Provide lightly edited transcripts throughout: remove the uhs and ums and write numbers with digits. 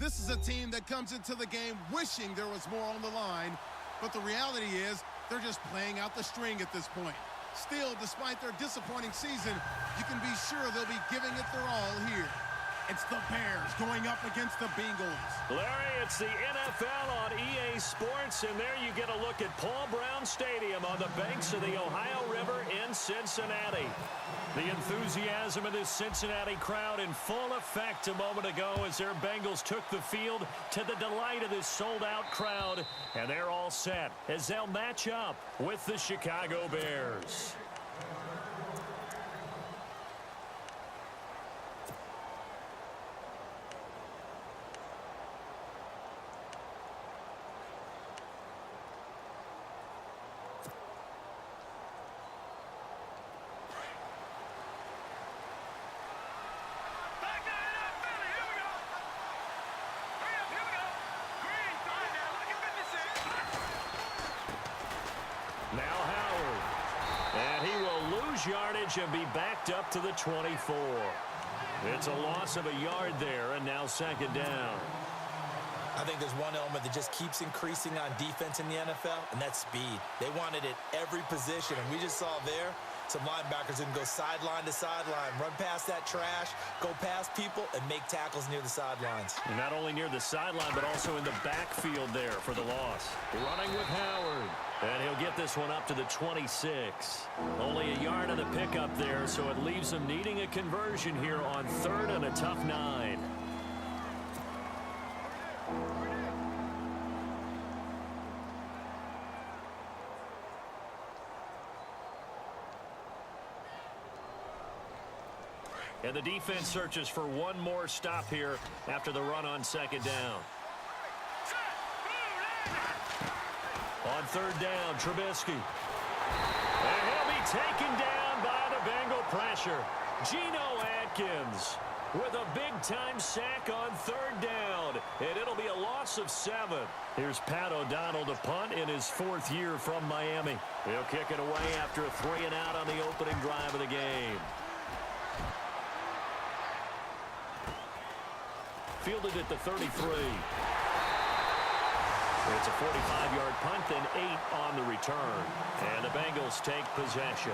This is a team that comes into the game wishing there was more on the line, but the reality is they're just playing out the string at this point. Still, despite their disappointing season, you can be sure they'll be giving it their all here. It's the Bears going up against the Bengals. Larry, it's the NFL on EA Sports, and there you get a look at Paul Brown Stadium on the banks of the Ohio River in Cincinnati. The enthusiasm of this Cincinnati crowd in full effect a moment ago as their Bengals took the field to the delight of this sold-out crowd, and they're all set as they'll match up with the Chicago Bears. Yardage and be backed up to the 24. It's a loss of a yard there, and now second down. I think there's one element that just keeps increasing on defense in the NFL, and that's speed. They want it at every position, and we just saw there some linebackers that can go sideline to sideline, run past that trash, go past people, and make tackles near the sidelines. And not only near the sideline, but also in the backfield there for the loss. Running with Howard. And he'll get this one up to the 26. Only a yard of the pickup there, so it leaves him needing a conversion here on third and a tough 9. And the defense searches for one more stop here after the run on second down. On third down, Trubisky. And he'll be taken down by the Bengal pressure. Geno Atkins with a big-time sack on third down. And it'll be a loss of 7. Here's Pat O'Donnell to punt in his 4th year from Miami. He'll kick it away after a 3-and-out on the opening drive of the game. Fielded at the 33. It's a 45-yard punt, then 8 on the return. And the Bengals take possession.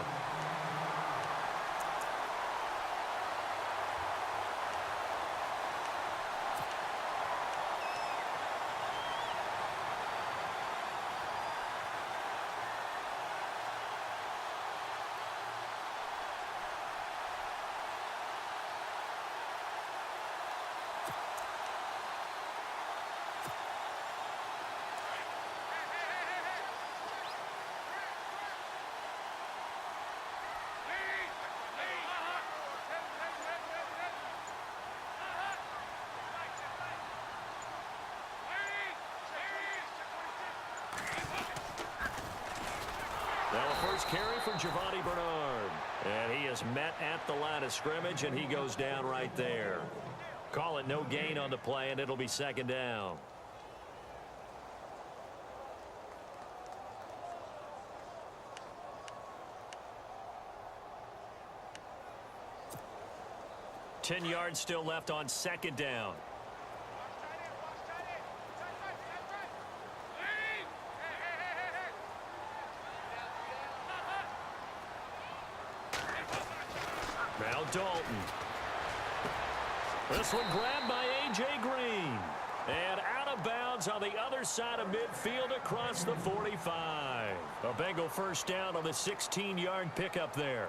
Now a first carry for Giovanni Bernard. And he is met at the line of scrimmage, and he goes down right there. Call it no gain on the play, and it'll be second down. Ten yards still left on second down. Now Dalton. This one grabbed by A.J. Green. And out of bounds on the other side of midfield across the 45. A Bengal first down on the 16-yard pickup there.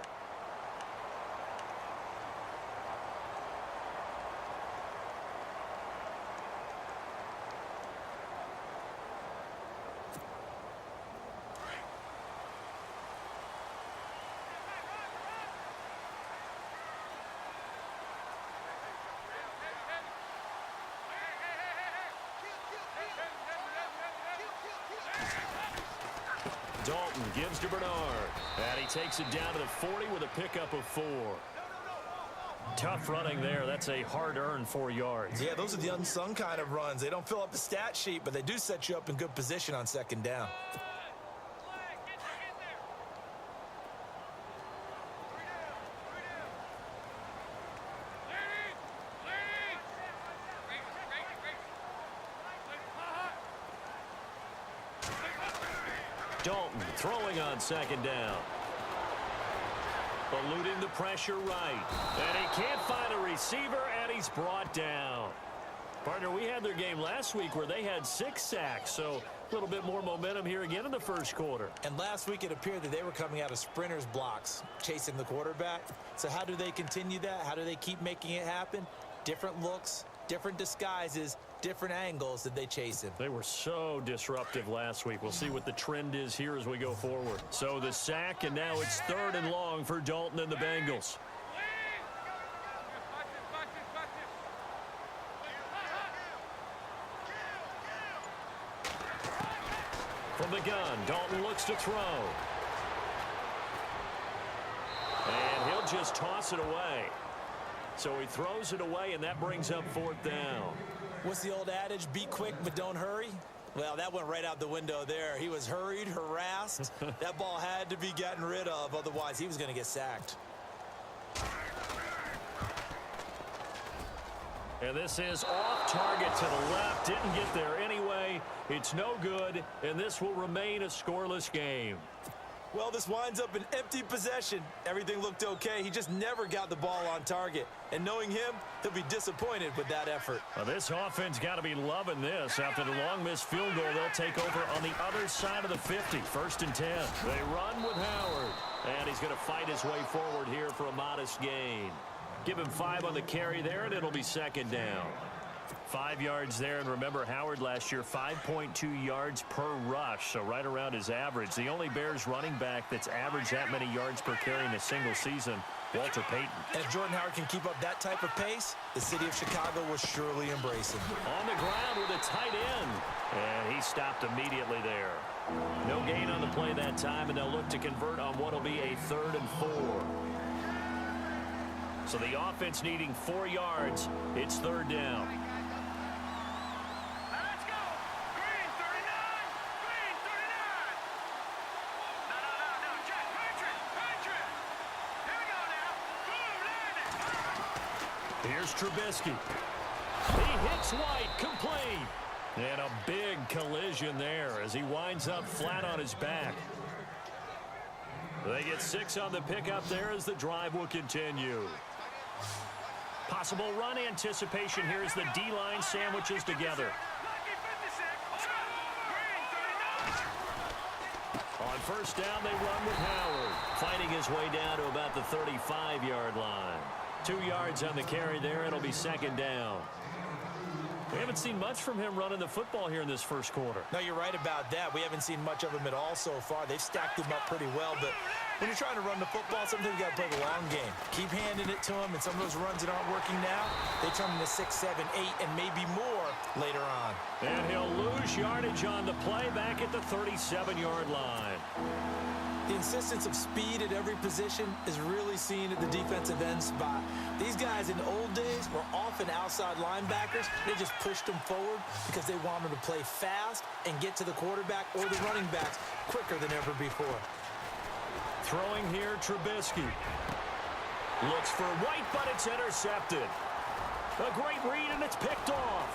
Dalton gives to Bernard. And he takes it down to the 40 with a pickup of 4. Tough running there. That's a hard-earned 4 yards. Yeah, those are the unsung kind of runs. They don't fill up the stat sheet, but they do set you up in good position on second down. Dalton throwing on second down. Eluding the pressure right. And he can't find a receiver, and he's brought down. Partner, we had their game last week where they had 6 sacks, so a little bit more momentum here again in the first quarter. And last week it appeared that they were coming out of sprinters blocks, chasing the quarterback. So how do they continue that? How do they keep making it happen? Different looks, different disguises, different angles that they chase him. They were so disruptive last week. We'll see what the trend is here as we go forward. So the sack, and now it's 3rd and long for Dalton and the Bengals. From the gun, Dalton looks to throw. And he'll just toss it away. So he throws it away, and that brings up 4th down. What's the old adage? Be quick, but don't hurry? Well, that went right out the window there. He was hurried, harassed. That ball had to be gotten rid of, otherwise he was going to get sacked. And this is off target to the left. Didn't get there anyway. It's no good, and this will remain a scoreless game. Well, this winds up an empty possession. Everything looked okay. He just never got the ball on target. And knowing him, he'll be disappointed with that effort. Well, this offense got to be loving this. After the long missed field goal, they'll take over on the other side of the 50. 1st and 10. They run with Howard. And he's going to fight his way forward here for a modest gain. Give him 5 on the carry there, and it'll be 2nd down. 5 yards there, and remember Howard last year, 5.2 yards per rush, so right around his average. The only Bears running back that's averaged that many yards per carry in a single season, Walter Payton. And if Jordan Howard can keep up that type of pace, the city of Chicago will surely embrace him. On the ground with a tight end, and he stopped immediately there. No gain on the play that time, and they'll look to convert on what will be a 3rd and 4. So the offense needing 4 yards. It's 3rd down. Let's go. Green 39. Green 39. No. Check. Patriot. Here we go now. Boom, landed. Here's Trubisky. He hits White, complete. And a big collision there as he winds up flat on his back. They get 6 on the pickup there as the drive will continue. Possible run anticipation here as the D-line sandwiches together. On 1st down, they run with Howard, fighting his way down to about the 35-yard line. 2 yards on the carry there. It'll be 2nd down. We haven't seen much from him running the football here in this first quarter. No, you're right about that. We haven't seen much of him at all so far. They've stacked him up pretty well, but when you're trying to run the football, sometimes you got to play the long game. Keep handing it to him, and some of those runs that aren't working now, they turn into 6, 7, 8, and maybe more later on. And he'll lose yardage on the play back at the 37-yard line. The insistence of speed at every position is really seen at the defensive end spot. These guys in the old days were often outside linebackers. They just pushed them forward because they wanted to play fast and get to the quarterback or the running backs quicker than ever before. Throwing here, Trubisky. Looks for White, but it's intercepted. A great read, and it's picked off.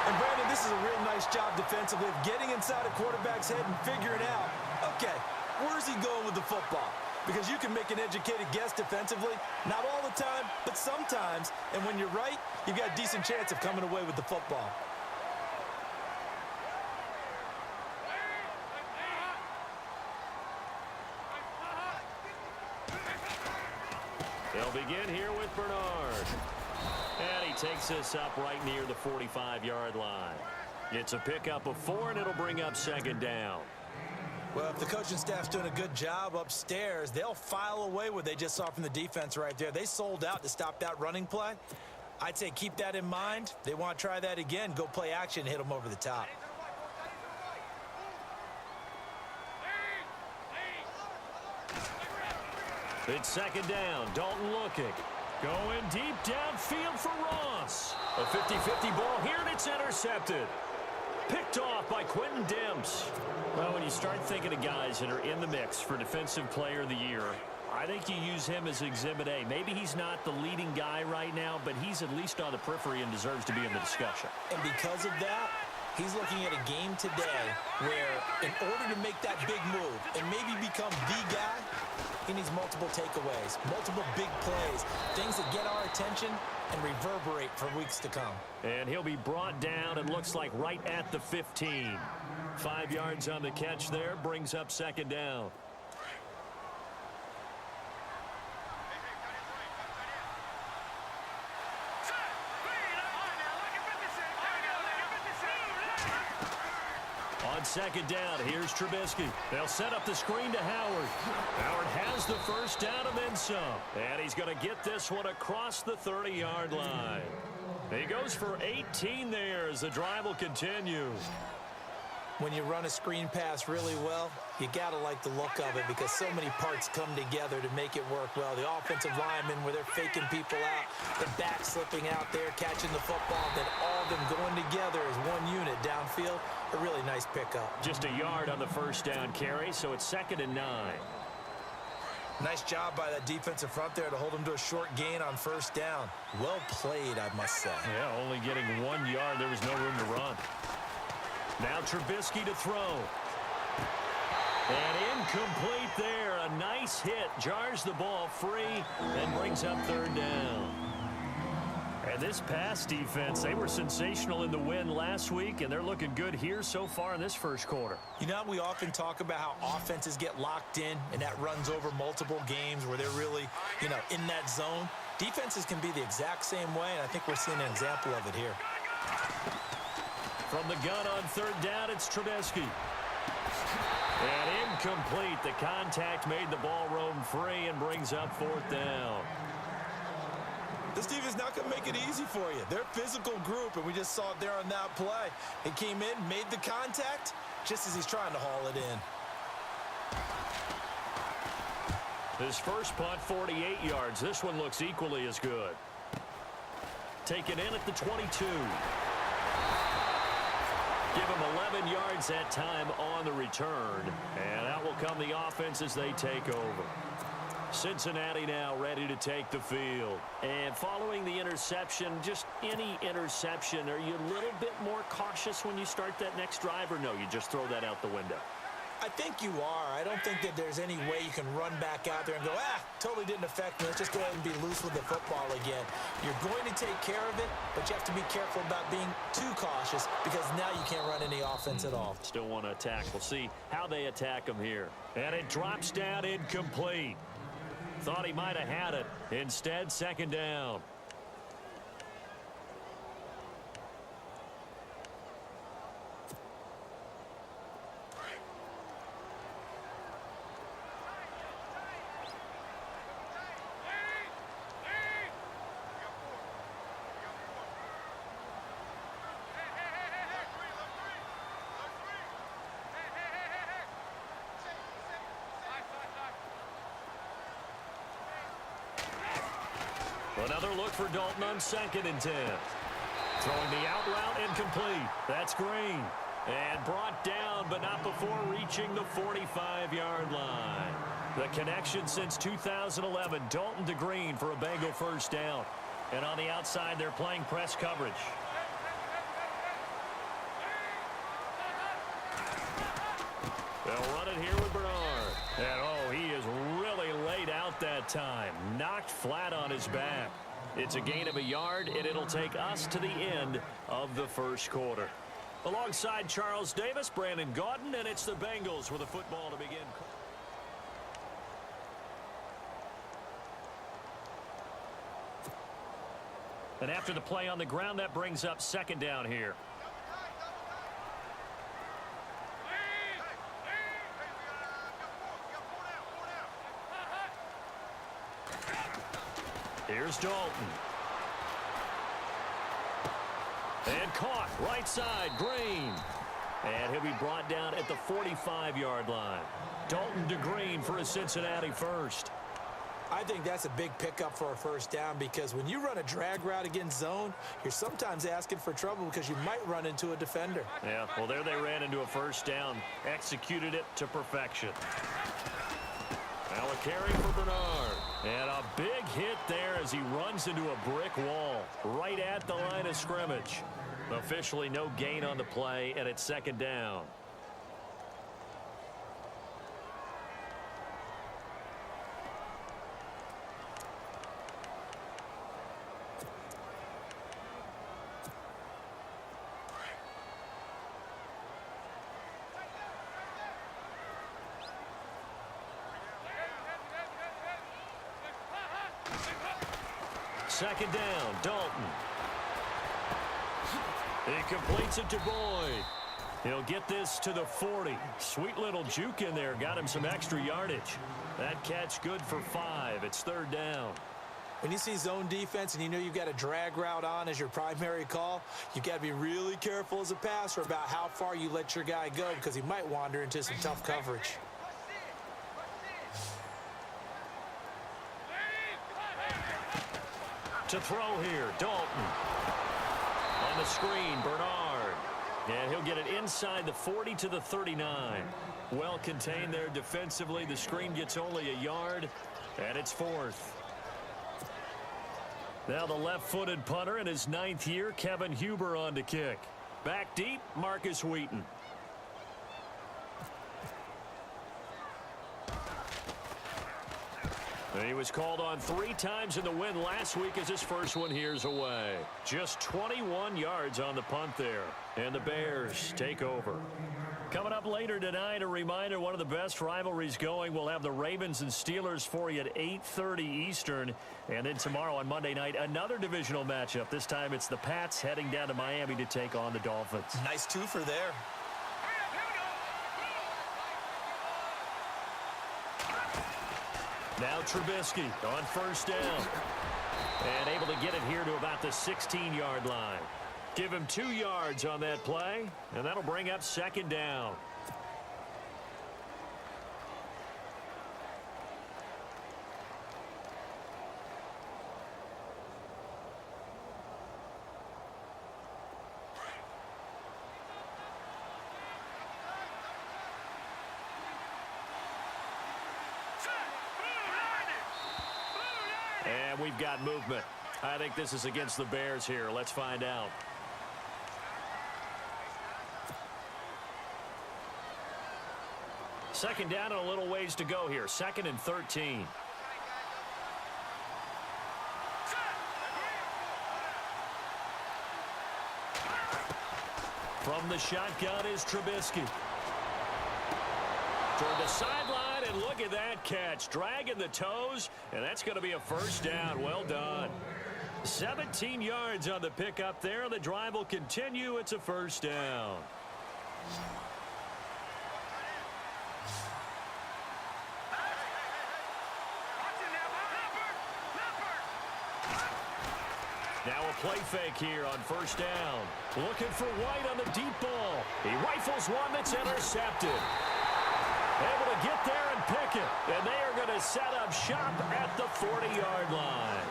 And Brandon, this is a real nice job defensively of getting inside a quarterback's head and figuring out, okay, where's he going with the football? Because you can make an educated guess defensively, not all the time, but sometimes. And when you're right, you've got a decent chance of coming away with the football. They'll begin here with Bernard. And he takes this up right near the 45-yard line. It's a pickup of 4, and it'll bring up 2nd down. Well, if the coaching staff's doing a good job upstairs, they'll file away what they just saw from the defense right there. They sold out to stop that running play. I'd say keep that in mind. They want to try that again, go play action, hit them over the top. It's 2nd down. Dalton looking. Going deep downfield for Ross. A 50-50 ball here, and it's intercepted. Picked off by Quentin Demps. Well, when you start thinking of guys that are in the mix for Defensive Player of the Year, I think you use him as Exhibit A. Maybe he's not the leading guy right now, but he's at least on the periphery and deserves to be in the discussion. And because of that, He's looking at a game today where in order to make that big move and maybe become the guy, he needs multiple takeaways, multiple big plays, things that get our attention and reverberate for weeks to come. And he'll be brought down, it looks like right at the 15. 5 yards on the catch there, brings up second down. On second down, here's Trubisky. They'll set up the screen to Howard. Howard has the first down and then some. And he's going to get this one across the 30-yard line. He goes for 18 there as the drive will continue. When you run a screen pass really well, you got to like the look of it because so many parts come together to make it work well. The offensive linemen, where they're faking people out, the back slipping out there, catching the football, then all of them going together as one unit downfield. A really nice pickup. Just a yard on the first down carry, so it's 2nd and 9. Nice job by that defensive front there to hold him to a short gain on first down. Well played, I must say. Yeah, only getting 1 yard. There was no room to run. Now Trubisky to throw. And incomplete there. A nice hit. Jars the ball free and brings up 3rd down. And this pass defense, they were sensational in the win last week, and they're looking good here so far in this first quarter. You know, we often talk about how offenses get locked in, and that runs over multiple games where they're really, in that zone. Defenses can be the exact same way, and I think we're seeing an example of it here. From the gun on 3rd down, it's Trubisky. And incomplete. The contact made the ball roam free and brings up 4th down. This defense is not going to make it easy for you. They're a physical group, and we just saw it there on that play. It came in, made the contact, just as he's trying to haul it in. His first punt, 48 yards. This one looks equally as good. Taken in at the 22. Give him 11 yards that time on the return. And out will come the offense as they take over. Cincinnati now ready to take the field. And following the interception, just any interception, are you a little bit more cautious when you start that next drive, or no, you just throw that out the window? I think you are. I don't think that there's any way you can run back out there and go, totally didn't affect me. Let's just go ahead and be loose with the football again. You're going to take care of it, but you have to be careful about being too cautious because now you can't run any offense at all. Still want to attack. We'll see how they attack him here. And it drops down incomplete. Thought he might have had it. Instead, 2nd down. Another look for Dalton on 2nd and 10. Throwing the out route incomplete. That's Green. And brought down, but not before reaching the 45-yard line. The connection since 2011. Dalton to Green for a Bengal first down. And on the outside, they're playing press coverage. They'll run it here with Bernard. And, he is really laid out that time. Knocked flat on his back. It's a gain of a yard, and it'll take us to the end of the first quarter. Alongside Charles Davis, Brandon Gaudin, and it's the Bengals with a football to begin. And after the play on the ground, that brings up 2nd down here. Here's Dalton. And caught right side, Green. And he'll be brought down at the 45-yard line. Dalton to Green for a Cincinnati first. I think that's a big pickup for a first down because when you run a drag route against zone, you're sometimes asking for trouble because you might run into a defender. Yeah, well, there they ran into a first down. Executed it to perfection. Now a carry for Bernard. And a big hit there as he runs into a brick wall right at the line of scrimmage. Officially no gain on the play, and it's second down. Second down, Dalton. He completes it to Boyd. He'll get this to the 40. Sweet little juke in there. Got him some extra yardage. That catch good for 5. It's third down. When you see zone defense and you know you've got a drag route on as your primary call, you've got to be really careful as a passer about how far you let your guy go because he might wander into some tough coverage. To throw here, Dalton. On the screen, Bernard. And he'll get it inside the 40 to the 39. Well contained there defensively. The screen gets only a yard, and it's fourth. Now the left-footed punter in his 9th year, Kevin Huber on to kick. Back deep, Marcus Wheaton. He was called on 3 times in the win last week as his first one here's away. Just 21 yards on the punt there. And the Bears take over. Coming up later tonight, a reminder, one of the best rivalries going. We'll have the Ravens and Steelers for you at 8:30 Eastern. And then tomorrow on Monday night, another divisional matchup. This time it's the Pats heading down to Miami to take on the Dolphins. Nice twofer there. Now Trubisky on first down. And able to get it here to about the 16-yard line. Give him 2 yards on that play, and that'll bring up second down. And we've got movement. I think this is against the Bears here. Let's find out. Second down and a little ways to go here. 2nd and 13. From the shotgun is Trubisky. Toward the sideline, and look at that catch. Dragging the toes, and that's going to be a first down. Well done. 17 yards on the pickup there. The drive will continue. It's a first down. Now a play fake here on first down. Looking for White on the deep ball. He rifles one that's intercepted. Able to get there and pick it. And they are going to set up shop at the 40-yard line.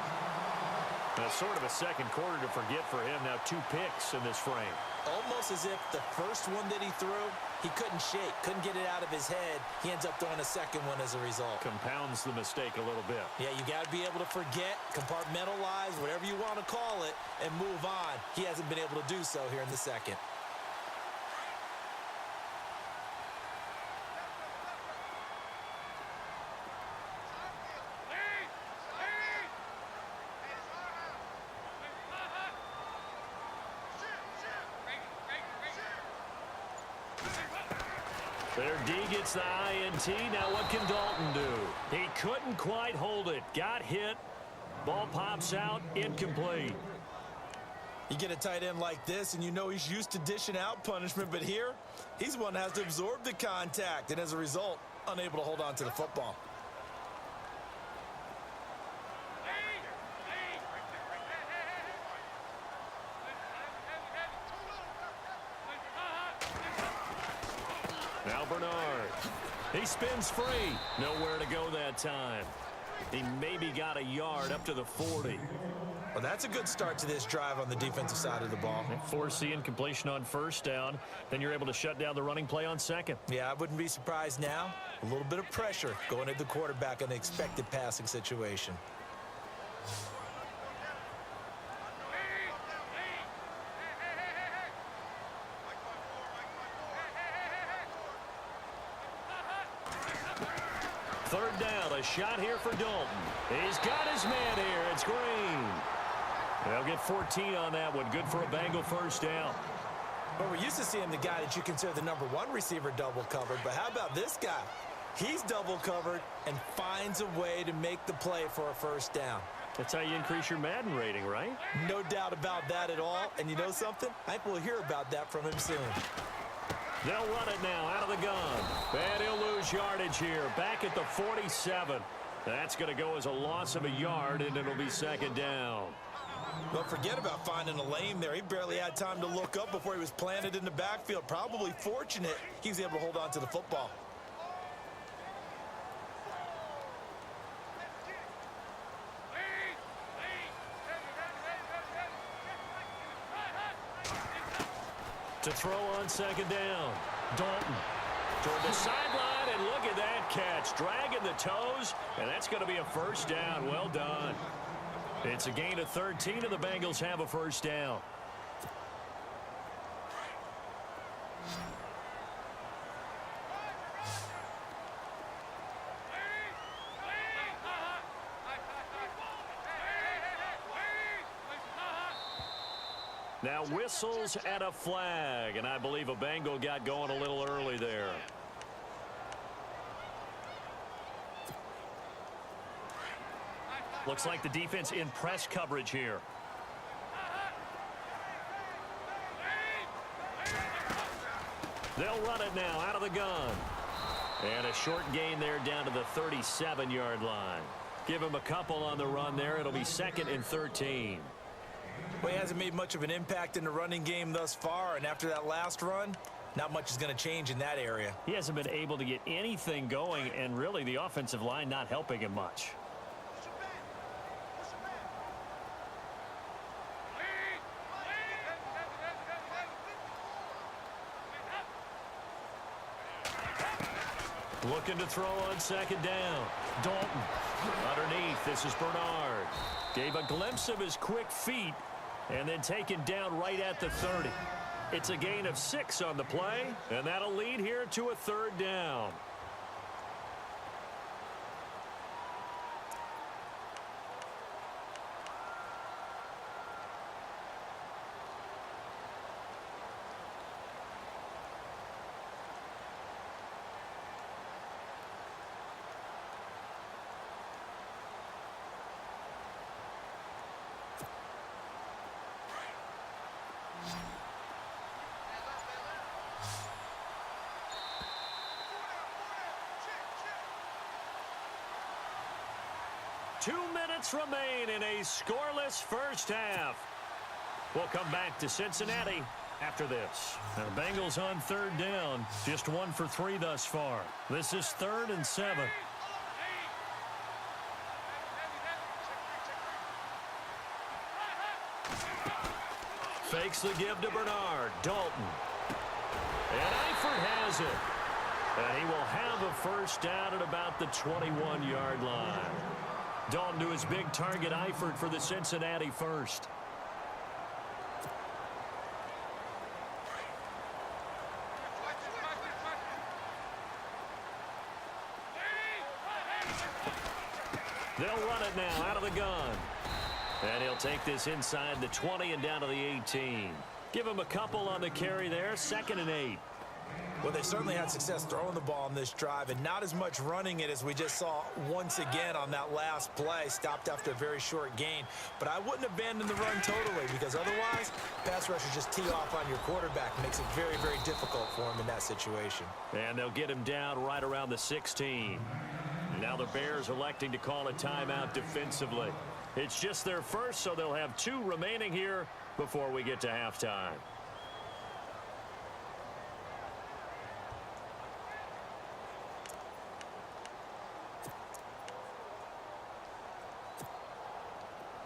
That's sort of a second quarter to forget for him. Now 2 picks in this frame. Almost as if the first one that he threw, he couldn't shake, couldn't get it out of his head. He ends up throwing a second one as a result. Compounds the mistake a little bit. Yeah, you got to be able to forget, compartmentalize, whatever you want to call it, and move on. He hasn't been able to do so here in the second. Their D gets the INT. Now what can Dalton do? He couldn't quite hold it. Got hit. Ball pops out. Incomplete. You get a tight end like this, and you know he's used to dishing out punishment, but here, he's one that has to absorb the contact, and as a result, unable to hold on to the football. Now Bernard. He spins free. Nowhere to go that time. He maybe got a yard up to the 40. Well, that's a good start to this drive on the defensive side of the ball. Force the incompletion on first down. Then you're able to shut down the running play on second. Yeah, I wouldn't be surprised now. A little bit of pressure going at the quarterback in an expected passing situation. Third down, a shot here for Dalton. He's got his man here. It's Green. They'll get 14 on that one. Good for a Bengal first down. Well, we're used to seeing the guy that you consider the number one receiver double covered, but how about this guy? He's double covered and finds a way to make the play for a first down. That's how you increase your Madden rating, right? No doubt about that at all. And you know something? I think we'll hear about that from him soon. They'll run it now out of the gun. And he'll lose yardage here. Back at the 47. That's going to go as a loss of a yard, and it'll be second down. But forget about finding a lane there. He barely had time to look up before he was planted in the backfield. Probably fortunate he was able to hold on to the football. To throw on second down. Dalton toward the sideline, and look at that catch. Dragging the toes, and that's going to be a first down. Well done. It's a gain of 13, and the Bengals have a first down. Now whistles and a flag, and I believe a Bengal got going a little early there. Looks like the defense in press coverage here. They'll run it now out of the gun. And a short gain there down to the 37-yard line. Give him a couple on the run there. It'll be second and 13. Well, he hasn't made much of an impact in the running game thus far, and after that last run, not much is going to change in that area. He hasn't been able to get anything going, and really the offensive line not helping him much. Looking to throw on second down. Dalton underneath. This is Bernard. Gave a glimpse of his quick feet and then taken down right at the 30. It's a gain of 6 on the play, and that'll lead here to a third down. Two minutes remain in a scoreless first half. We'll come back to Cincinnati after this. Now the Bengals on third down. Just 1 for 3 thus far. This is 3rd and 7. Fakes the give to Bernard. Dalton. And Eifert has it. And he will have a first down at about the 21-yard line. Dalton to his big target, Eifert, for the Cincinnati first. They'll run it now out of the gun. And he'll take this inside the 20 and down to the 18. Give him a couple on the carry there, 2nd and 8. Well, they certainly had success throwing the ball on this drive, and not as much running it as we just saw once again on that last play. Stopped after a very short gain. But I wouldn't abandon the run totally, because otherwise, pass rushers just tee off on your quarterback. Makes it very, very difficult for him in that situation. And they'll get him down right around the 16. Now the Bears electing to call a timeout defensively. It's just their first, so they'll have 2 remaining here before we get to halftime.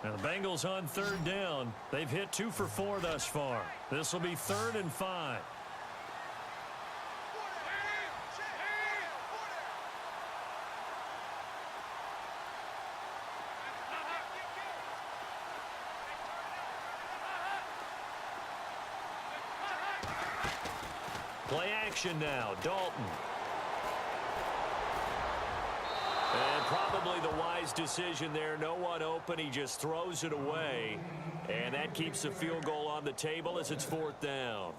Now the Bengals on third down. They've hit 2 for 4 thus far. This will be 3rd and 5. Play action now. Dalton. And probably the wise decision there. No one open. He just throws it away. And that keeps the field goal on the table as it's 4th down.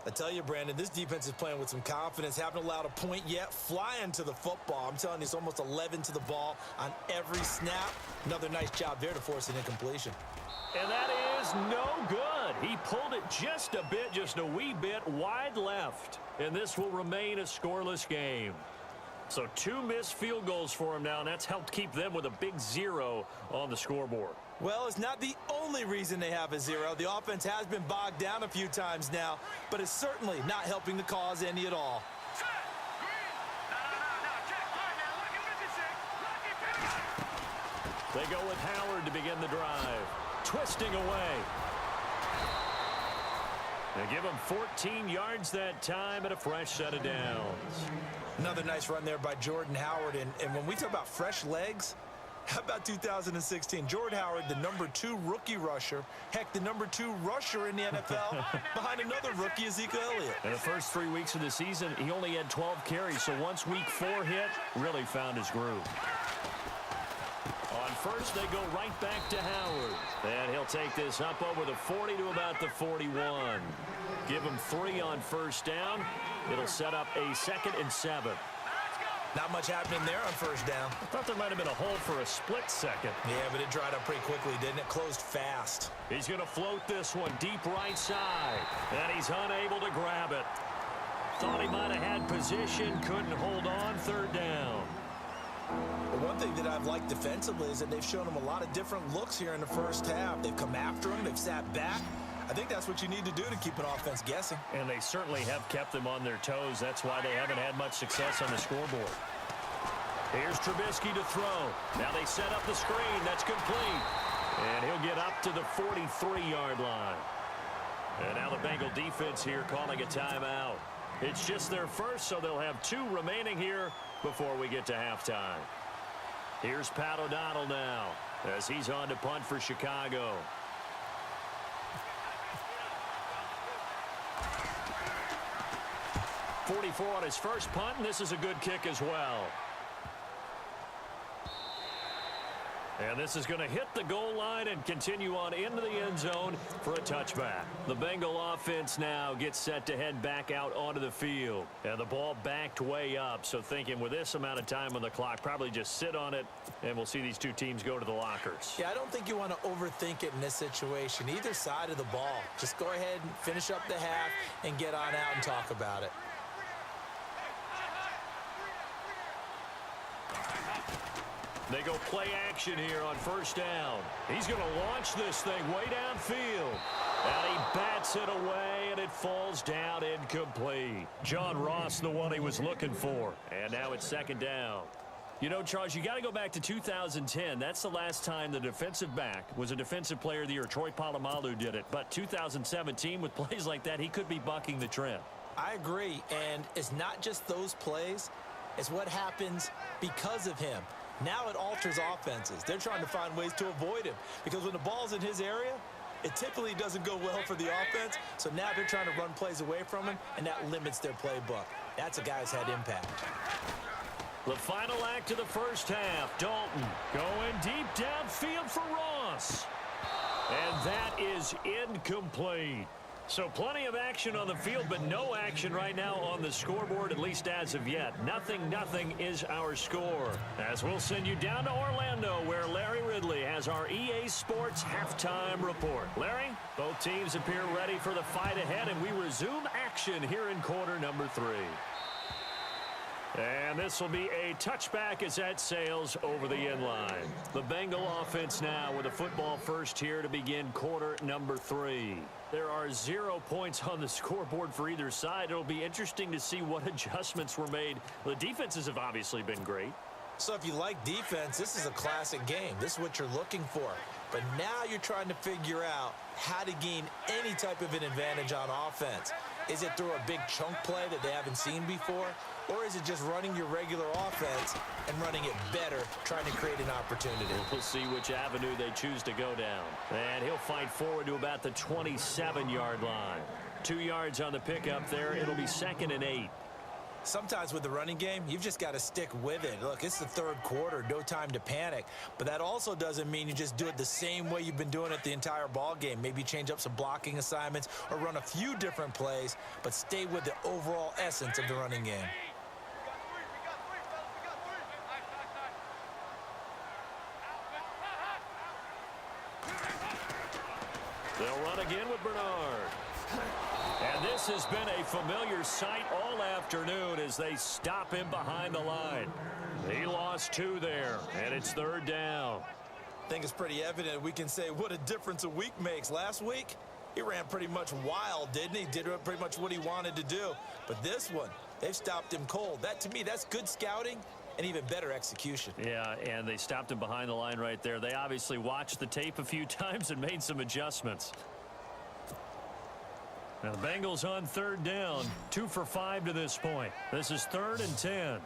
I tell you, Brandon, this defense is playing with some confidence. Haven't allowed a point yet. Flying to the football. I'm telling you, it's almost 11 to the ball on every snap. Another nice job there to force an incompletion. And that is no good. He pulled it just a bit, just a wee bit wide left. And this will remain a scoreless game. So 2 missed field goals for him now, and that's helped keep them with a big 0 on the scoreboard. Well, it's not the only reason they have a 0. The offense has been bogged down a few times now, but it's certainly not helping the cause any at all. They go with Howard to begin the drive. Twisting away. They give him 14 yards that time and a fresh set of downs. Another nice run there by Jordan Howard. And when we talk about fresh legs, how about 2016? Jordan Howard, the #2 rookie rusher. Heck, the #2 rusher in the NFL behind another rookie, Ezekiel Elliott. In the first 3 weeks of the season, he only had 12 carries. So once week 4 hit, really found his groove. On first, they go right back to Howard. And he'll take this up over the 40 to about the 41. Give him 3 on first down. It'll set up a 2nd and 7. Not much happening there on first down. I thought there might have been a hole for a split second. Yeah, but it dried up pretty quickly, didn't it? Closed fast. He's going to float this one deep right side. And he's unable to grab it. Thought he might have had position, couldn't hold on, 3rd down. But one thing that I've liked defensively is that they've shown him a lot of different looks here in the first half. They've come after him. They've sat back. I think that's what you need to do to keep an offense guessing. And they certainly have kept them on their toes. That's why they haven't had much success on the scoreboard. Here's Trubisky to throw. Now they set up the screen. That's complete. And he'll get up to the 43-yard line. And now the Bengal defense here calling a timeout. It's just their first, so they'll have 2 remaining here before we get to halftime. Here's Pat O'Donnell now as he's on to punt for Chicago. .44 on his first punt, and this is a good kick as well. And this is going to hit the goal line and continue on into the end zone for a touchback. The Bengal offense now gets set to head back out onto the field. And the ball backed way up, so thinking with this amount of time on the clock, probably just sit on it, and we'll see these 2 teams go to the lockers. Yeah, I don't think you want to overthink it in this situation. Either side of the ball. Just go ahead and finish up the half and get on out and talk about it. They go play action here on first down. He's going to launch this thing way downfield. And he bats it away, and it falls down incomplete. John Ross, the one he was looking for. And now it's 2nd down. You know, Charles, you got to go back to 2010. That's the last time the defensive back was a defensive player of the year. Troy Polamalu did it. But 2017, with plays like that, he could be bucking the trend. I agree. And it's not just those plays. It's what happens because of him. Now it alters offenses. They're trying to find ways to avoid him because when the ball's in his area, it typically doesn't go well for the offense. So now they're trying to run plays away from him, and that limits their playbook. That's a guy who's had impact. The final act of the first half. Dalton going deep downfield for Ross. And that is incomplete. So plenty of action on the field, but no action right now on the scoreboard, at least as of yet. 0-0 is our score. As we'll send you down to Orlando, where Larry Ridley has our EA Sports halftime report. Larry, both teams appear ready for the fight ahead, and we resume action here in quarter number 3. And this will be a touchback as that sails over the end line. The Bengal offense now with a football first here to begin quarter number 3. There are 0 points on the scoreboard for either side. It'll be interesting to see what adjustments were made. The defenses have obviously been great. So if you like defense, this is a classic game. This is what you're looking for. But now you're trying to figure out how to gain any type of an advantage on offense. Is it through a big chunk play that they haven't seen before? Or is it just running your regular offense and running it better, trying to create an opportunity? We'll see which avenue they choose to go down. And he'll fight forward to about the 27-yard line. 2 yards on the pickup there. It'll be 2nd and 8. Sometimes with the running game, you've just got to stick with it. Look, it's the third quarter, no time to panic. But that also doesn't mean you just do it the same way you've been doing it the entire ball game. Maybe change up some blocking assignments or run a few different plays, but stay with the overall essence of the running game. They'll run again with Bernard. And this has been a familiar sight all afternoon as they stop him behind the line. He lost 2 there, and it's third down. I think it's pretty evident we can say what a difference a week makes. Last week, he ran pretty much wild, didn't he? Did pretty much what he wanted to do. But this one, they've stopped him cold. That, to me, that's good scouting and even better execution. Yeah, and they stopped him behind the line right there. They obviously watched the tape a few times and made some adjustments. Now the Bengals on third down, 2 for 5 to this point. This is 3rd and 10.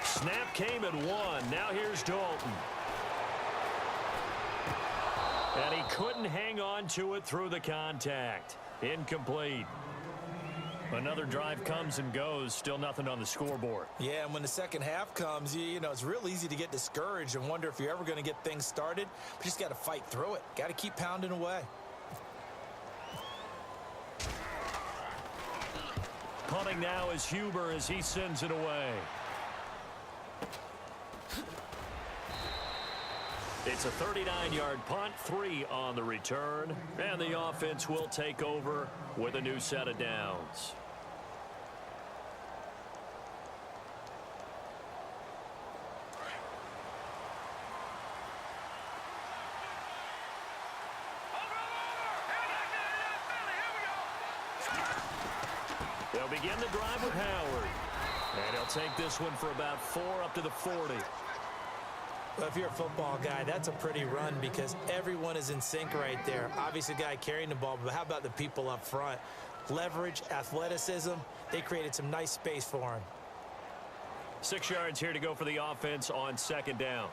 Snap came at 1. Now here's Dalton. And he couldn't hang on to it through the contact. Incomplete. Another drive comes and goes. Still nothing on the scoreboard. Yeah, and when the second half comes, you know, it's real easy to get discouraged and wonder if you're ever going to get things started. But you just got to fight through it. Got to keep pounding away. Punting now is Huber as he sends it away. It's a 39-yard punt, 3 on the return, and the offense will take over with a new set of downs. They'll begin the drive with Howard, and he'll take this one for about 4 up to the 40. Well, if you're a football guy, that's a pretty run because everyone is in sync right there. Obviously, the guy carrying the ball, but how about the people up front? Leverage, athleticism, they created some nice space for him. 6 yards here to go for the offense on second down.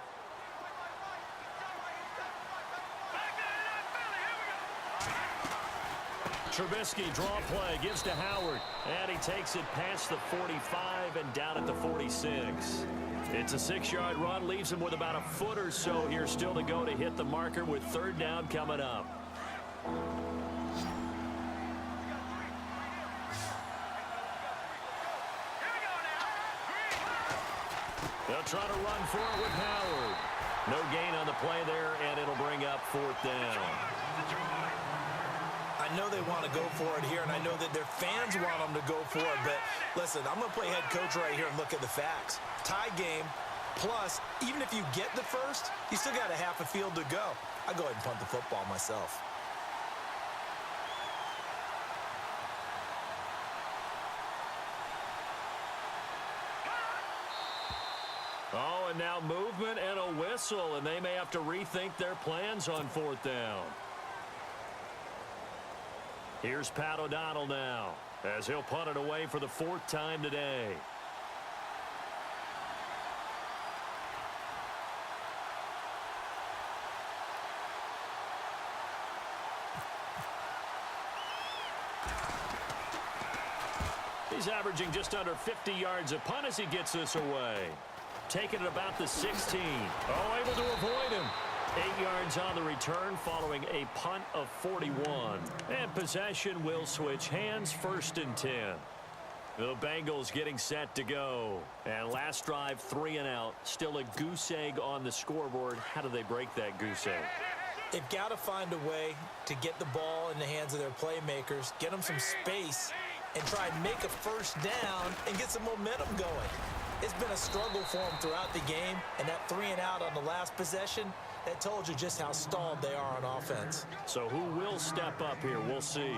Trubisky draw play, gives to Howard, and he takes it past the 45 and down at the 46. It's a 6-yard run, leaves him with about a foot or so here still to go to hit the marker with third down coming up. They'll try to run for it with Howard. No gain on the play there, and it'll bring up 4th down. I know they want to go for it here, and I know that their fans want them to go for it, but listen, I'm going to play head coach right here and look at the facts. Tie game, plus, even if you get the first, you still got a half a field to go. I'll go ahead and punt the football myself. Oh, and now movement and a whistle, and they may have to rethink their plans on 4th down. Here's Pat O'Donnell now, as he'll punt it away for the 4th time today. He's averaging just under 50 yards a punt as he gets this away. Taking it about the 16. Oh, able to avoid him. 8 yards on the return following a punt of 41. And possession will switch hands, 1st and 10. The Bengals getting set to go. And last drive, 3 and out. Still a goose egg on the scoreboard. How do they break that goose egg? They've got to find a way to get the ball in the hands of their playmakers, get them some space, and try and make a first down and get some momentum going. It's been a struggle for them throughout the game, and that 3 and out on the last possession, that told you just how stalled they are on offense. So who will step up here? We'll see.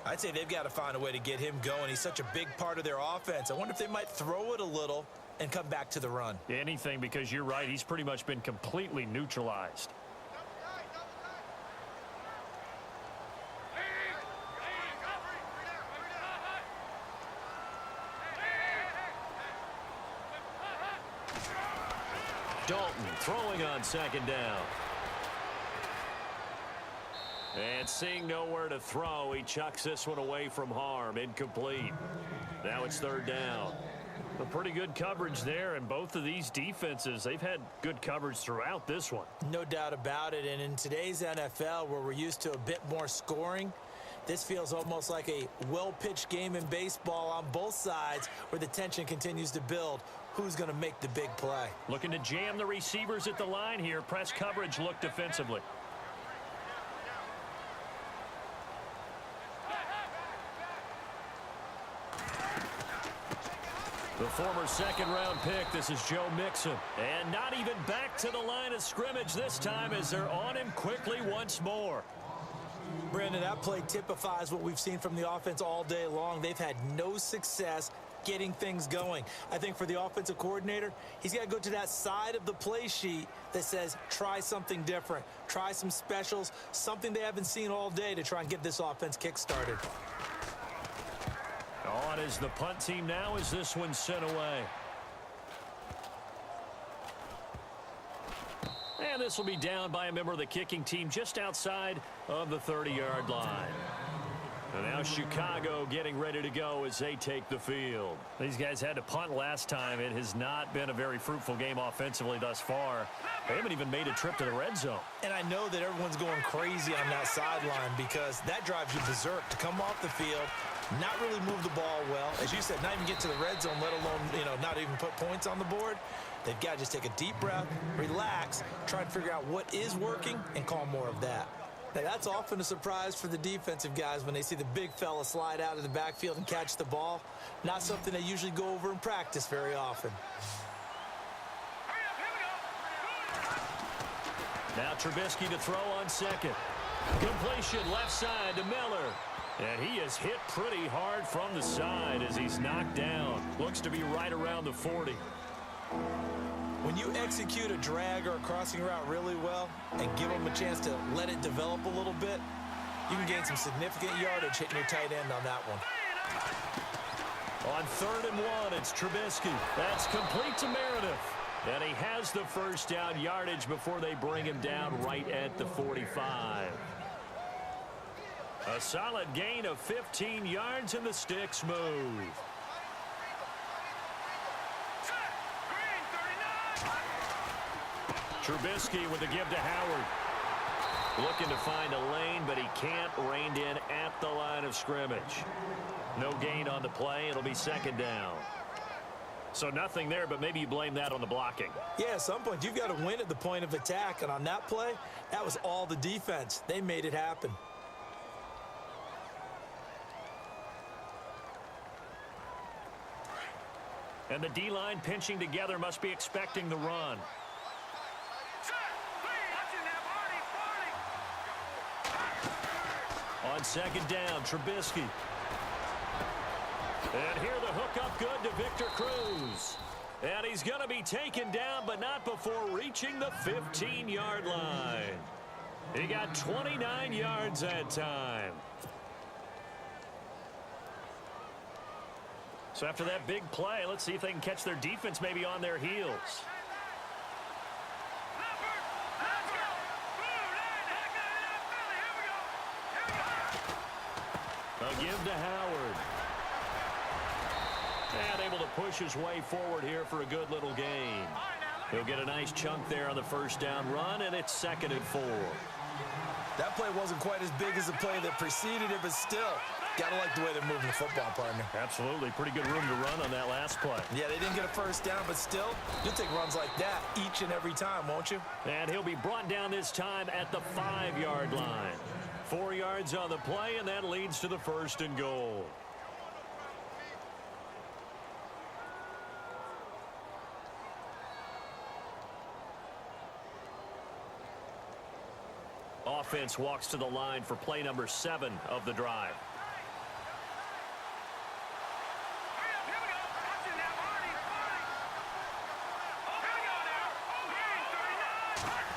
I'd say they've got to find a way to get him going. He's such a big part of their offense. I wonder if they might throw it a little and come back to the run. Anything, because you're right. He's pretty much been completely neutralized. Dalton throwing on second down. And seeing nowhere to throw, he chucks this one away from harm. Incomplete. Now it's third down. A pretty good coverage there, and both of these defenses, they've had good coverage throughout this one. No doubt about it, and in today's NFL, where we're used to a bit more scoring, this feels almost like a well-pitched game in baseball on both sides where the tension continues to build. Who's going to make the big play? Looking to jam the receivers at the line here. Press coverage look defensively. The former second-round pick, this is Joe Mixon. And not even back to the line of scrimmage this time as they're on him quickly once more. Brandon, that play typifies what we've seen from the offense all day long. They've had no success getting things going. I think for the offensive coordinator, he's got to go to that side of the play sheet that says try something different, try some specials, something they haven't seen all day to try and get this offense kick-started. On is the punt team now as this one's sent away. And this will be down by a member of the kicking team just outside of the 30-yard line. And now Chicago getting ready to go as they take the field. These guys had to punt last time. It has not been a very fruitful game offensively thus far. They haven't even made a trip to the red zone. And I know that everyone's going crazy on that sideline because that drives you berserk to come off the field, not really move the ball well. As you said, not even get to the red zone, let alone, not even put points on the board. They've got to just take a deep breath, relax, try and figure out what is working and call more of that. Now, that's often a surprise for the defensive guys when they see the big fella slide out of the backfield and catch the ball. Not something they usually go over in practice very often. Now Trubisky to throw on second. Completion left side to Miller. And he is hit pretty hard from the side as he's knocked down. Looks to be right around the 40. When you execute a drag or a crossing route really well and give them a chance to let it develop a little bit, you can gain some significant yardage hitting your tight end on that one. On 3rd and 1, it's Trubisky. That's complete to Meredith. And he has the first down yardage before they bring him down right at the 45. A solid gain of 15 yards and the sticks move. Trubisky with the give to Howard. Looking to find a lane, but he can't. Reined in at the line of scrimmage. No gain on the play. It'll be second down. So nothing there, but maybe you blame that on the blocking. Yeah, at some point you've got to win at the point of attack. And on that play, that was all the defense. They made it happen. And the D-line pinching together must be expecting the run. On second down, Trubisky. And here the hook up good to Victor Cruz. And he's going to be taken down, but not before reaching the 15-yard line. He got 29 yards that time. So after that big play, let's see if they can catch their defense maybe on their heels. A give to Howard. And able to push his way forward here for a good little gain. He'll get a nice chunk there on the first down run, and it's 2nd and 4. That play wasn't quite as big as the play that preceded it, but still, got to like the way they're moving the football, partner. Absolutely. Pretty good room to run on that last play. Yeah, they didn't get a first down, but still, you'll take runs like that each and every time, won't you? And he'll be brought down this time at the 5-yard line. 4 yards on the play, and that leads to the 1st and goal. Offense walks to the line for play number 7 of the drive.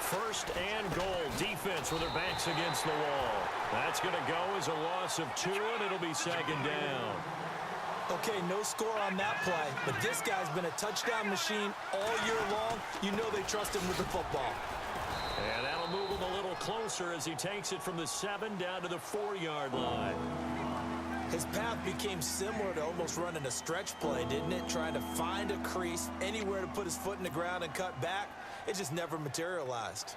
First and goal. Defense with their backs against the wall. That's going to go as a loss of 2, and it'll be 2nd down. Okay, no score on that play, but this guy's been a touchdown machine all year long. You know they trust him with the football. And that'll move him a little closer as he takes it from the 7 down to the 4-yard line. His path became similar to almost running a stretch play, didn't it? Trying to find a crease, anywhere to put his foot in the ground and cut back. It just never materialized.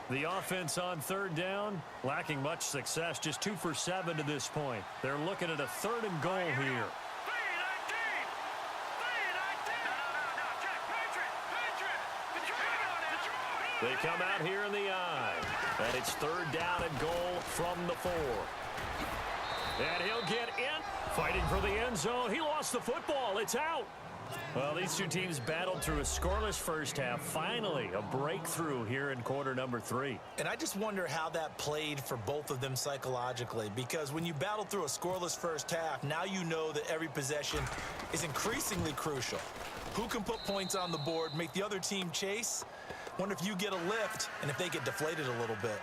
The offense on 3rd down, lacking much success, just 2 for 7 to this point. They're looking at a 3rd and goal here. They come out here in the I, and it's 3rd down and goal from the 4. And he'll get in, fighting for the end zone. He lost the football. It's out. Well, these two teams battled through a scoreless first half. Finally, a breakthrough here in quarter number 3. And I just wonder how that played for both of them psychologically, because when you battle through a scoreless first half, now you know that every possession is increasingly crucial. Who can put points on the board, make the other team chase? Wonder if you get a lift and if they get deflated a little bit.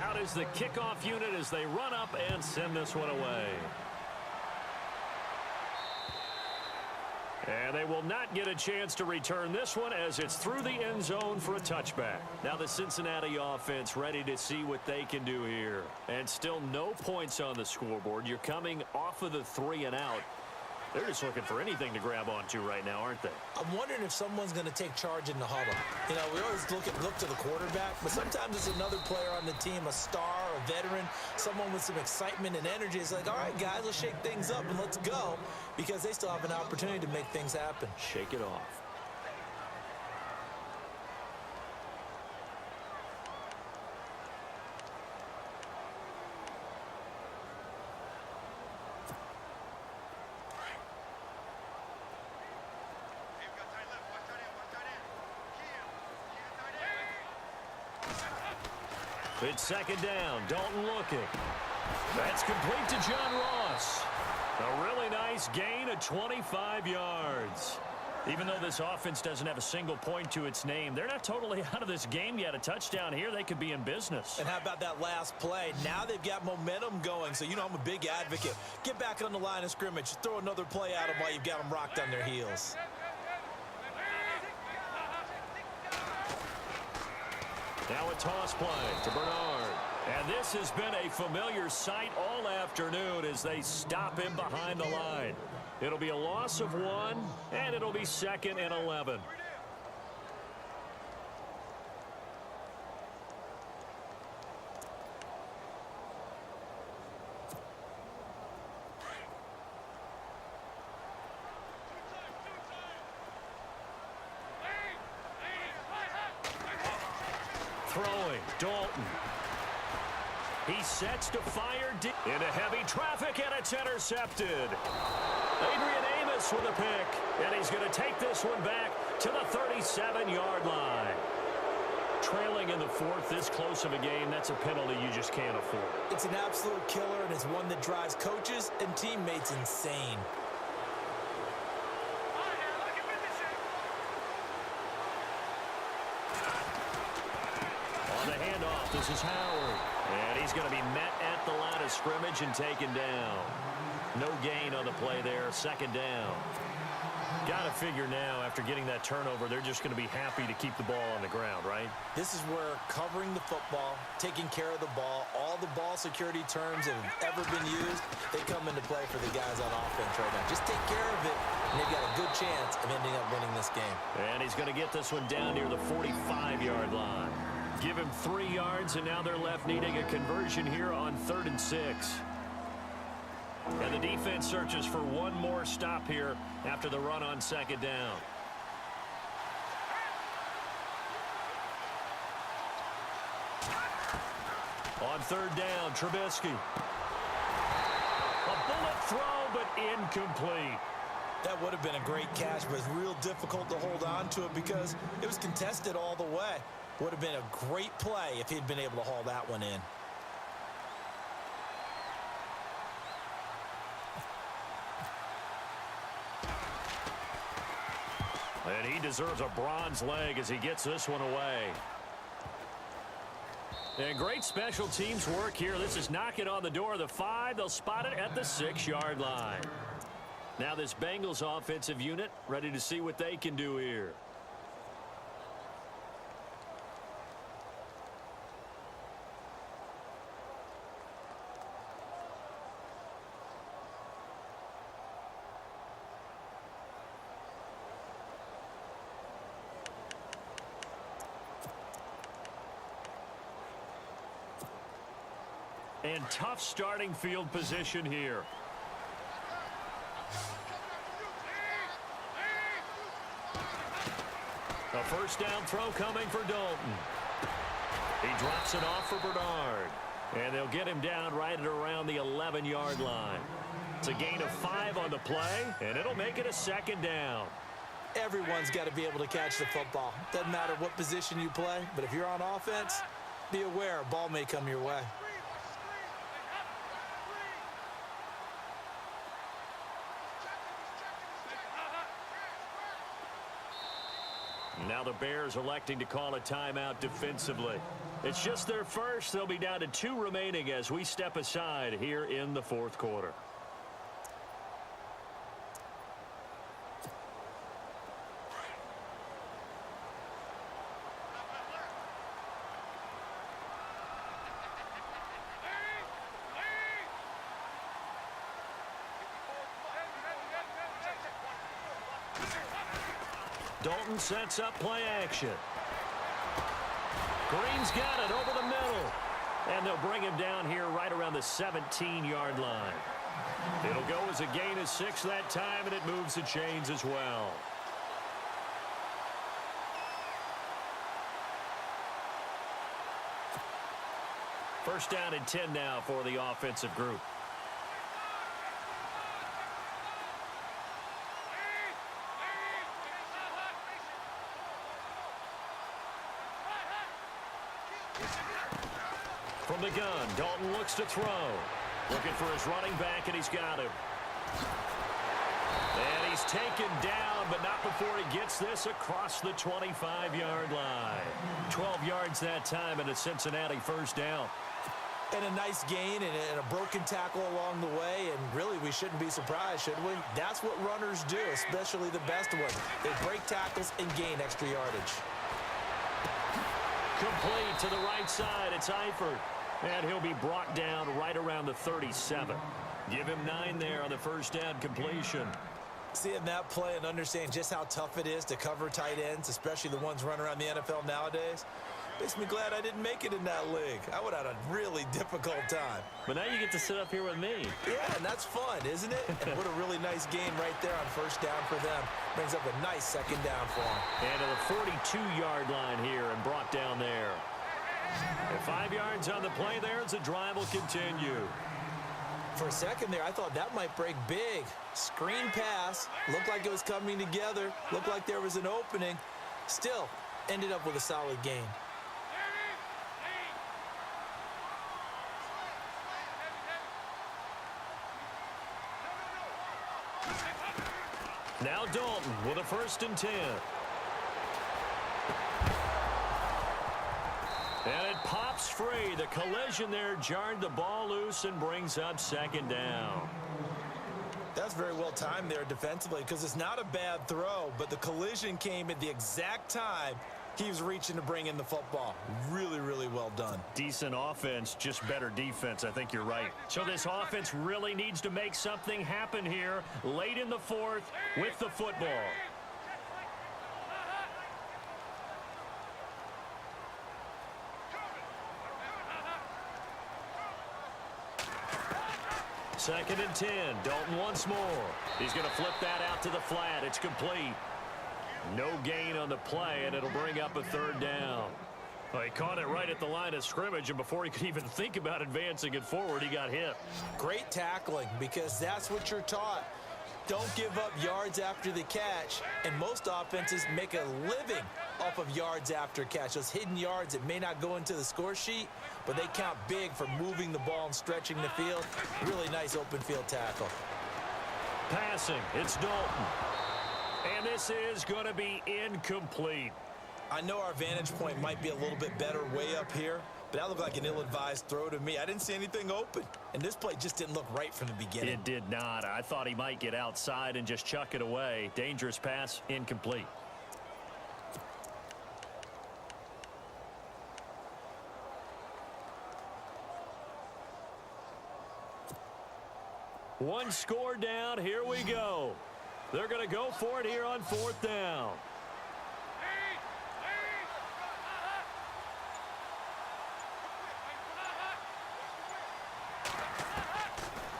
Out is the kickoff unit as they run up and send this one away. And they will not get a chance to return this one as it's through the end zone for a touchback. Now the Cincinnati offense ready to see what they can do here. And still no points on the scoreboard. You're coming off of the 3 and out. They're just looking for anything to grab onto right now, aren't they? I'm wondering if someone's going to take charge in the huddle. You know, we always look to the quarterback, but sometimes it's another player on the team, a star, a veteran, someone with some excitement and energy. It's like, all right, guys, let's shake things up and let's go, because they still have an opportunity to make things happen. Shake it off. It's 2nd down. Dalton looking. That's complete to John Ross. A really nice gain of 25 yards. Even though this offense doesn't have a single point to its name, they're not totally out of this game yet. A touchdown here, they could be in business. And how about that last play? Now they've got momentum going, so you know I'm a big advocate. Get back on the line of scrimmage. Throw another play at them while you've got them rocked on their heels. Now a toss play to Bernard. And this has been a familiar sight all afternoon as they stop him behind the line. It'll be a loss of 1, and it'll be 2nd and 11. Throwing, Dalton. He sets to fire deep into heavy traffic, and it's intercepted. Adrian Amos with a pick, and he's going to take this one back to the 37-yard line. Trailing in the 4th, this close of a game, that's a penalty you just can't afford. It's an absolute killer, and it's one that drives coaches and teammates insane. On the handoff, this is Howard. And he's going to be met at the line of scrimmage and taken down. No gain on the play there, 2nd down. Got to figure now, after getting that turnover, they're just going to be happy to keep the ball on the ground, right? This is where covering the football, taking care of the ball, all the ball security terms that have ever been used, they come into play for the guys on offense right now. Just take care of it, and they've got a good chance of ending up winning this game. And he's going to get this one down near the 45-yard line. Give him 3 yards, and now they're left needing a conversion here on 3rd and 6. And the defense searches for one more stop here after the run on 2nd down. On 3rd down, Trubisky. A bullet throw, but incomplete. That would have been a great catch, but it's real difficult to hold on to it because it was contested all the way. Would have been a great play if he'd been able to haul that one in. And he deserves a bronze leg as he gets this one away. And great special teams work here. This is knocking on the door of the 5. They'll spot it at the 6-yard line. Now this Bengals offensive unit ready to see what they can do here. And tough starting field position here. A first down throw coming for Dalton. He drops it off for Bernard. And they'll get him down right at around the 11-yard line. It's a gain of 5 on the play, and it'll make it a 2nd down. Everyone's got to be able to catch the football. Doesn't matter what position you play, but if you're on offense, be aware a ball may come your way. Now the Bears electing to call a timeout defensively. It's just their first. They'll be down to 2 remaining as we step aside here in the 4th quarter. Dalton sets up play action. Green's got it over the middle. And they'll bring him down here right around the 17-yard line. It'll go as a gain of 6 that time, and it moves the chains as well. First down and 10 now for the offensive group. From the gun, Dalton looks to throw. Looking for his running back, and he's got him. And he's taken down, but not before he gets this across the 25-yard line. 12 yards that time, and a Cincinnati first down. And a nice gain and a broken tackle along the way, and really we shouldn't be surprised, should we? That's what runners do, especially the best ones. They break tackles and gain extra yardage. Complete to the right side. It's Eifert. And he'll be brought down right around the 37. Give him 9 there on the first down completion. Seeing that play and understand just how tough it is to cover tight ends, especially the ones running around the NFL nowadays, makes me glad I didn't make it in that league. I would have had a really difficult time. But now you get to sit up here with me. Yeah, and that's fun, isn't it? And what a really nice game right there on first down for them. Brings up a nice 2nd down for them. And to the 42-yard line here and brought down there. And 5 yards on the play there as the drive will continue. For a second there, I thought that might break big. Screen pass. Looked like it was coming together. Looked like there was an opening. Still, ended up with a solid gain. Now Dalton with a 1st and 10. And it pops free. The collision there jarred the ball loose and brings up 2nd down. That's very well timed there defensively because it's not a bad throw, but the collision came at the exact time he was reaching to bring in the football. Really, really well done. Decent offense, just better defense. I think you're right. So this offense really needs to make something happen here late in the 4th with the football. Second and 10. Dalton once more. He's going to flip that out to the flat. It's complete. No gain on the play, and it'll bring up a 3rd down. Well, he caught it right at the line of scrimmage, and before he could even think about advancing it forward, he got hit. Great tackling, because that's what you're taught. Don't give up yards after the catch, and most offenses make a living off of yards after catch. Those hidden yards that may not go into the score sheet, but they count big for moving the ball and stretching the field. Really nice open field tackle. Passing, it's Dalton. And this is going to be incomplete. I know our vantage point might be a little bit better way up here, but that looked like an ill-advised throw to me. I didn't see anything open, and this play just didn't look right from the beginning. It did not. I thought he might get outside and just chuck it away. Dangerous pass, incomplete. One score down. Here we go. They're going to go for it here on 4th down.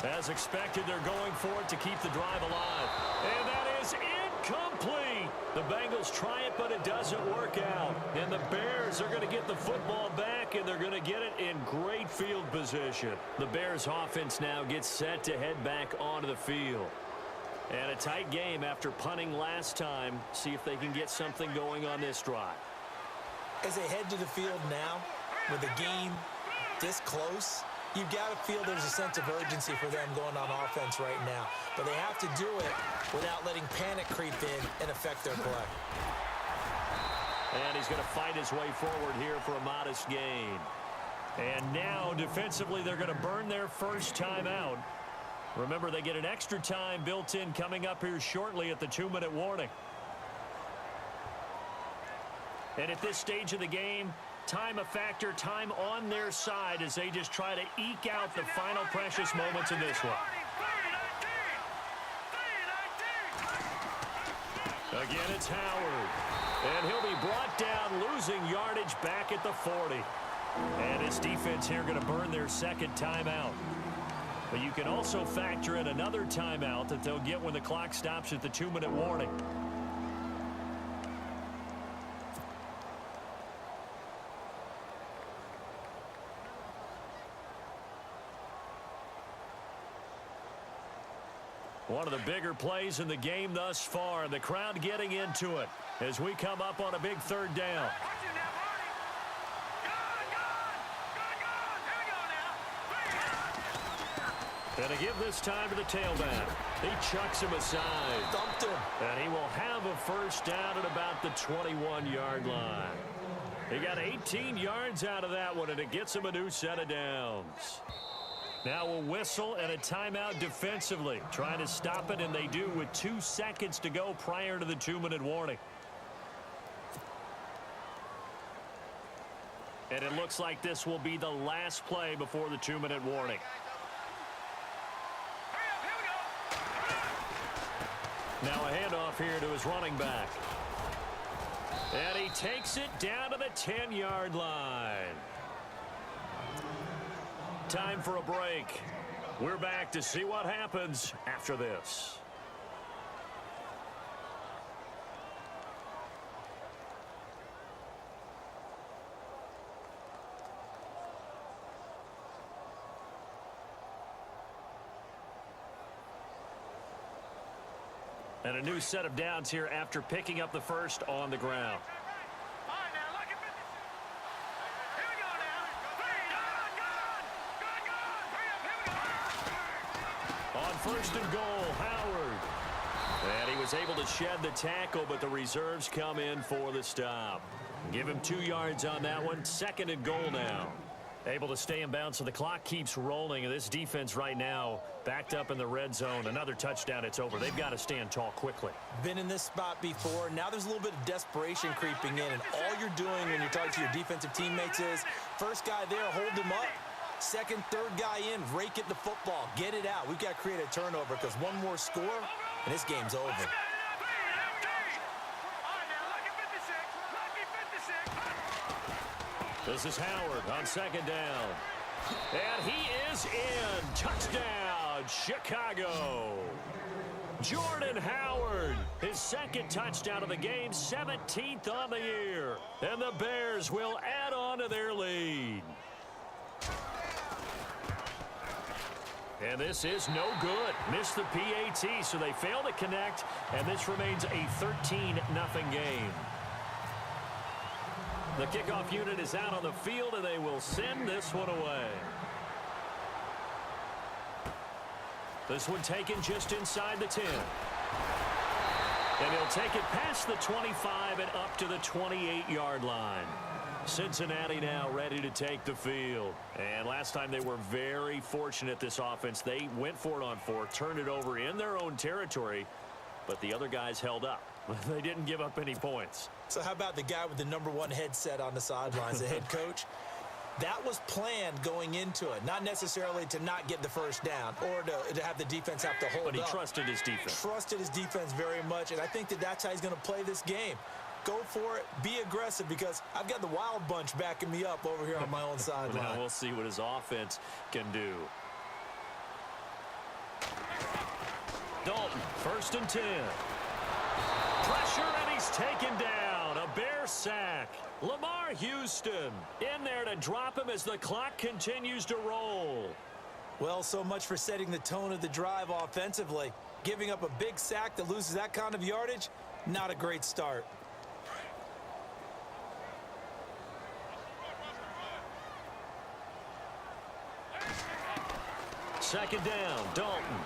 As expected, they're going for it to keep the drive alive. And that is incomplete. The Bengals try it, but it doesn't work out. And the Bears are going to get the football back, and they're going to get it in great field position. The Bears offense now gets set to head back onto the field. And a tight game after punting last time. See if they can get something going on this drive. As they head to the field now, with the game this close, you've got to feel there's a sense of urgency for them going on offense right now. But they have to do it without letting panic creep in and affect their play. And he's going to fight his way forward here for a modest gain. And now, defensively, they're going to burn their first timeout. Remember, they get an extra time built in coming up here shortly at the 2-minute warning. And at this stage of the game, time a factor, time on their side as they just try to eke out the final precious moments in this one. Again, it's Howard. And he'll be brought down, losing yardage back at the 40. And his defense here going to burn their second timeout. But you can also factor in another timeout that they'll get when the clock stops at the 2-minute warning. One of the bigger plays in the game thus far, and the crowd getting into it as we come up on a big 3rd down. And to give this time to the tailback. He chucks him aside. Dumped him. And he will have a first down at about the 21-yard line. He got 18 yards out of that one, and it gets him a new set of downs. Now a whistle and a timeout defensively. Trying to stop it, and they do with 2 seconds to go prior to the 2-minute warning. And it looks like this will be the last play before the 2-minute warning. Now a handoff here to his running back. And he takes it down to the 10-yard line. Time for a break. We're back to see what happens after this. And a new set of downs here after picking up the first on the ground. On 1st and goal, Howard. And he was able to shed the tackle, but the reserves come in for the stop. Give him 2 yards on that one. 2nd and goal now. Able to stay in bounds, so the clock keeps rolling. This defense right now backed up in the red zone. Another touchdown, it's over. They've got to stand tall quickly. Been in this spot before. Now there's a little bit of desperation creeping in, and all you're doing when you're talking to your defensive teammates is first guy there, hold him up. 2nd, 3rd guy in, rake it the football. Get it out. We've got to create a turnover because one more score, and this game's over. This is Howard on 2nd down. And he is in. Touchdown, Chicago. Jordan Howard, his 2nd touchdown of the game, 17th on the year. And the Bears will add on to their lead. And this is no good. Missed the PAT, so they fail to connect, and this remains a 13-0 game. The kickoff unit is out on the field, and they will send this one away. This one taken just inside the 10. And he'll take it past the 25 and up to the 28-yard line. Cincinnati now ready to take the field. And last time they were very fortunate, this offense. They went for it on fourth, turned it over in their own territory, but the other guys held up. They didn't give up any points. So how about the guy with the #1 headset on the sidelines, the head coach? That was planned going into it, not necessarily to not get the first down or to have the defense have to hold up. But he trusted his defense. Trusted his defense very much, and I think that's how he's going to play this game. Go for it, be aggressive, because I've got the wild bunch backing me up over here on my own sideline. Now we'll see what his offense can do. Dalton, 1st and 10. Pressure, and he's taken down. A Bear sack. Lamar Houston in there to drop him as the clock continues to roll. Well, so much for setting the tone of the drive offensively. Giving up a big sack that loses that kind of yardage, not a great start. Second down, Dalton.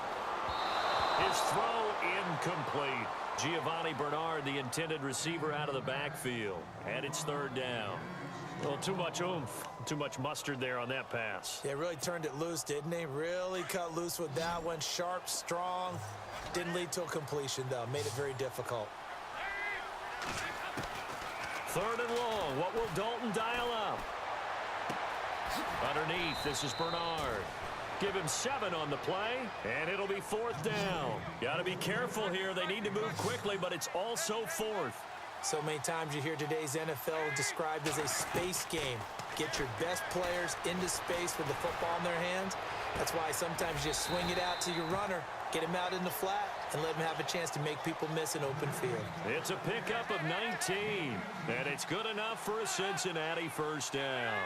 His throw incomplete. Giovanni Bernard, the intended receiver, out of the backfield. And it's 3rd down. Well, too much oomph, too much mustard there on that pass. Yeah, really turned it loose, didn't he? Really cut loose with that one. Sharp, strong. Didn't lead to a completion, though. Made it very difficult. 3rd and long. What will Dalton dial up? Underneath, this is Bernard. Give him 7 on the play, and it'll be 4th down. Got to be careful here. They need to move quickly, but it's also 4th. So many times you hear today's NFL described as a space game. Get your best players into space with the football in their hands. That's why sometimes you swing it out to your runner, get him out in the flat, and let him have a chance to make people miss an open field. It's a pickup of 19, and it's good enough for a Cincinnati 1st down.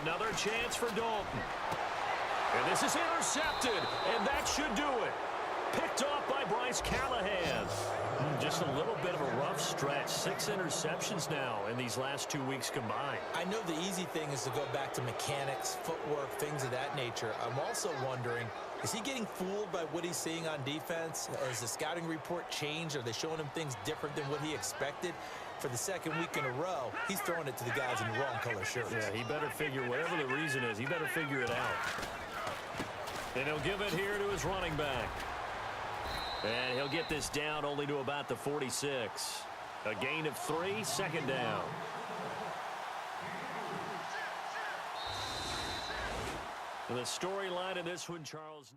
Another chance for Dalton. And this is intercepted, and that should do it. Picked off by Bryce Callahan. Just a little bit of a rough stretch. 6 interceptions now in these last 2 weeks combined. I know the easy thing is to go back to mechanics, footwork, things of that nature. I'm also wondering, is he getting fooled by what he's seeing on defense? Has the scouting report changed? Are they showing him things different than what he expected? For the 2nd week in a row, he's throwing it to the guys in the wrong color shirts. Yeah, he better figure, whatever the reason is, he better figure it out. And he'll give it here to his running back. And he'll get this down only to about the 46. A gain of 3, 2nd down. And the storyline in this one, Charles.